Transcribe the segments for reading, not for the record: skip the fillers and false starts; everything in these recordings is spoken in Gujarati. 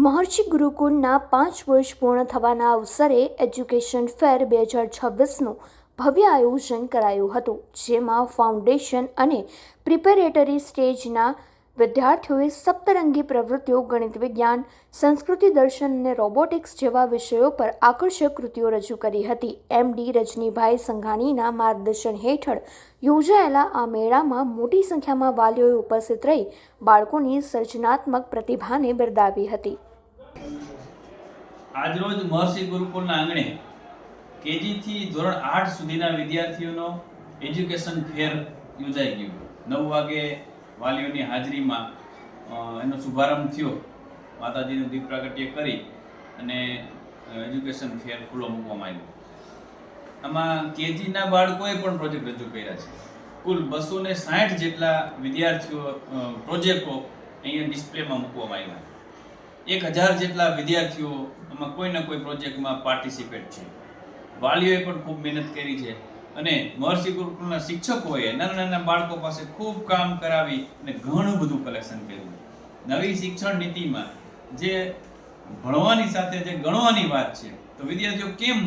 મહર્ષિ ગુરુકુળના 5 વર્ષ પૂર્ણ થવાના અવસરે એજ્યુકેશન ફેર 2026નું ભવ્ય આયોજન કરાયું હતું, જેમાં ફાઉન્ડેશન અને પ્રિપેરેટરી સ્ટેજના વિદ્યાર્થીઓએ સપ્તરંગી પ્રવૃત્તિઓ, ગણિત, વિજ્ઞાન, સંસ્કૃતિ, દર્શન અને રોબોટિક્સ જેવા વિષયો પર આકર્ષક કૃતિઓ રજૂ કરી હતી. એમડી રજનીભાઈ સંઘાણીના માર્ગદર્શન હેઠળ યોજાયેલા આ મેળામાં મોટી સંખ્યામાં વાલીઓએ ઉપસ્થિત રહી બાળકોની સર્જનાત્મક પ્રતિભાને બિરદાવી હતી. આજરોજ મહર્ષિ ગુરુકુળના આંગણે કેજી થી ધોરણ 8 સુધીના વિદ્યાર્થીઓનો એજ્યુકેશન ફેર યોજાઈ ગયો. 9 વાગે વાલીઓની હાજરીમાં એનો શુભારંભ થયો. માતાજીનું દીપ પ્રાગટ્ય કરી અને એજ્યુકેશન ફેર ખુલ્લો મૂકવામાં આવ્યો. આમાં કેજીના બાળકોએ પણ પ્રોજેક્ટ રજૂ કર્યા છે. કુલ 260 જેટલા વિદ્યાર્થીઓ પ્રોજેક્ટો અહીંયા ડિસ્પ્લેમાં મૂકવામાં આવ્યા. 1000 જેટલા વિદ્યાર્થીઓ આમાં કોઈના કોઈ પ્રોજેક્ટમાં પાર્ટિસિપેટ છે. વાલીઓએ પણ ખૂબ મહેનત કરી છે અને મહર્ષિ ગુરુકુળના શિક્ષકોએ નાના નાના બાળકો પાસે ખૂબ કામ કરાવી અને ઘણું બધું કલેક્શન કર્યું. નવી શિક્ષણ નીતિમાં જે ભણવાની સાથે જે ગણવાની વાત છે, તો વિદ્યાર્થીઓ કેમ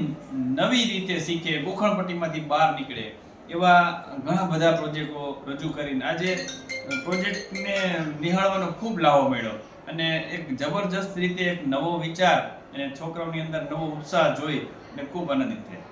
નવી રીતે શીખે, ગોખણપટ્ટીમાંથી બહાર નીકળે, એવા ઘણા બધા પ્રોજેક્ટો રજૂ કરીને આજે પ્રોજેક્ટને નિહાળવાનો ખૂબ લાભ મળ્યો અને એક જબરજસ્ત રીતે એક નવો વિચાર અને છોકરાઓની અંદર નવો ઉત્સાહ જોઈ અને ખૂબ આનંદિત થયા.